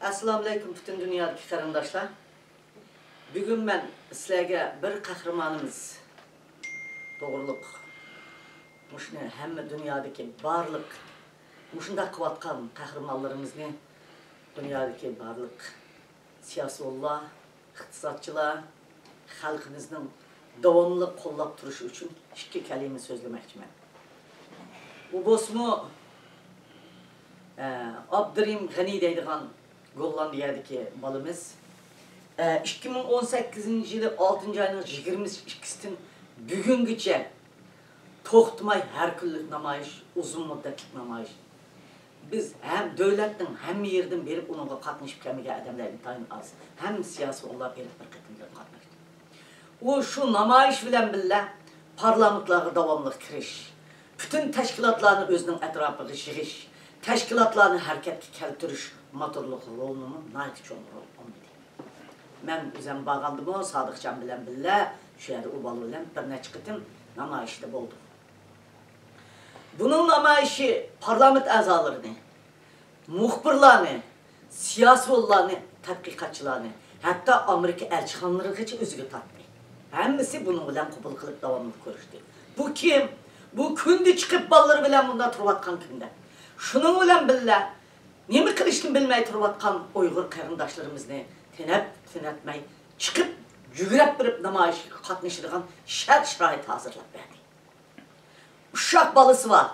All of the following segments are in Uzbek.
Assalamu alaikum bütün dünyadaki qarindoshlar. Bugün ben sizlarga bir qahramonimiz to'g'riliq mushuni hamma dunyodagi barliq mushunda qilayotgan qahramonlarimizni dunyodagi barliq siyosatchilar, iqtisodchilar xalqimizning davomli qo'llab turishi uchun ikki kalima so'zlamoqchiman. Bu bo'lsa Abdurim G'ani deydigan Gollandiyadagi balimiz 2018 yılı 6. ayının 22'sinden bugüngacha to'xtamay har kunlik namoyish, uzun muddatli namoyish. Biz hem devletin hem yerden berip onunla qatnashib kelmagan odamlarni tayin az. Hem siyasi ollar berip bir qatnashib qatnashdi. O şu namoyish bilan birga parlamentlarga davomli kirish, bütün tashkilotlarni o'zining atrofiga yig'ish, tashkilotlarni harakatga keltirish motorluq rolini nayt cho'ng rol o'ynaydi. Men o'zim bag'andim o Sodiqjon bilan birga shu yerda u bola bilan bir necha qitim namoyishda bo'ldim. Bunun namoyishi parlament a'zolarini, muxbirlarni, siyosatchilarni, tadqiqotchilarni, hatto Amerika elchixonalarigacha o'ziga tortdi. Hammasi buning bilan qabul qilib davomli ko'rishdi. Bu kim? Bu kundi chiqib bolalar bilan bunda turayotgan kimda? Shuning bilan birga nima qilishni bilmay turayotgan Uyg'ur qarindoshlarimizni tinatmay chiqib yugurib birib namoyishga qatnashadigan shart-sharoit hozirlab berdi. Uşak balası var.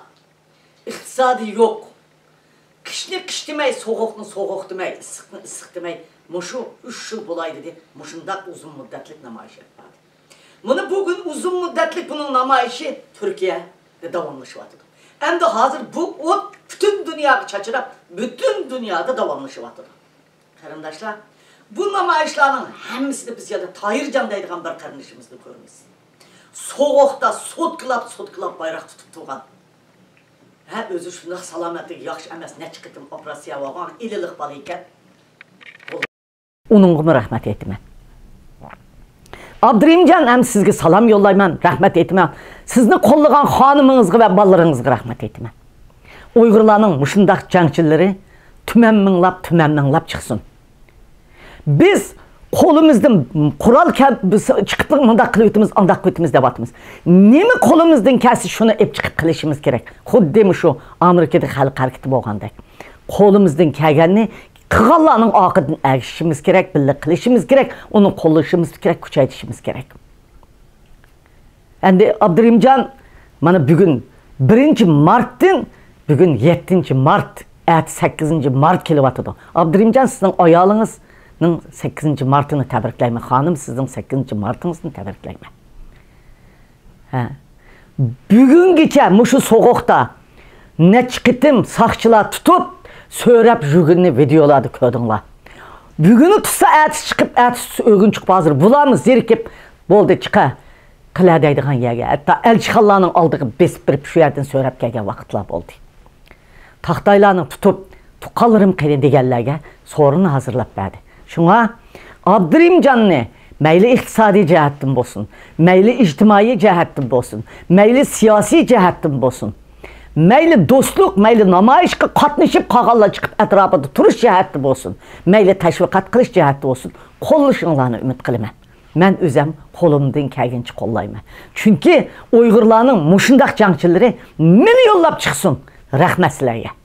İktisadi yok. Kışını kış demey, soğukni soğuk demey, ısıkni ısık demey. Muşu 3 yıl bulaydı dedi. Muşunda uzun müddetlik namayış yapmadı. Bunu bugün uzun müddetlik bunun namayışı Türkiye'de devamlaşıvatıdır. Hem de hazır bu o bütün dünyayı çaçırıp bütün dünyada devamlaşıvatıdır. Kardeşler, bu namayışların hepsini biz ya da Tahircan deydiğen bir kardeşimizle görürüz. Soğukta sotkılap bayrak tutup tuğan. Ha özü şundaq salametlik yaxşı emas ne çıkıtım operasiya vagan ililik balı iken. Onunğumu rahmet etmem. Abdurimcan hem sizge salam yollayman, rahmet etmem. Sizni kollagan hanımınızga ve ballarınızga rahmet etmem. Uygurlarning muşundaq jangchilari tümen-minglap çıksın. Biz kolumuzdan kural çıkıp mındaq qilib andaq qilib deb atımız. Nemi kolumuzdan kelsi şunu ep çıkıp qilishimiz kerak. Xuddi şu Amerikada xalq hareketi bo'lgandek. Kolumuzdan kelganni qilganlarning oqidan erishimiz kerak, birga qilishimiz kerak, uni qo'llashimiz kerak, kuchaytirishimiz kerak. Endi Abdurimjon mana bugun 1 martdan bugun 7 mart, 8 mart kelyapti. Abdurimjon sizning ayolınız 8 martını təbrikləymə. Xanım, sizin 8 martınızını təbrikləymə. Bugün gecə muşu soğuqda nə çıqıtım saqçılar tutup söyrəb jügünni videoladı kördünlər. Bugünü tutsa ətis çıxıb, ətis ögün çıxıb hazır. Bularını zirkib, boldu çıqa qıladaydıqan yerə. Hətta elçixanlarının aldığı besbirib şu yerdən söyrəb gələn vaxtlar oldu. Taxtaylarını tutup tuqalırım qeyrə degəllərə sorunu hazırlab bədi. Şuna Abdurimcan'ı meyli iktisadi cihettin bolsun, meyli ictimai cihettin bolsun, meyli siyasi cihettin bolsun, meyli dostluk, meyli namayışqa qatnışıb qağalla çıkıp etrafında turuş cihettin bolsun, meyli təşviqat qilish cihettin bolsun, qolluşunlarını ümid qiliman. Mən özüm qolumdan kelginçi qollayman. Çünki Uygurlarning mushundaq jangchilari meni yollab chiqsin. Rahmat sizlarga.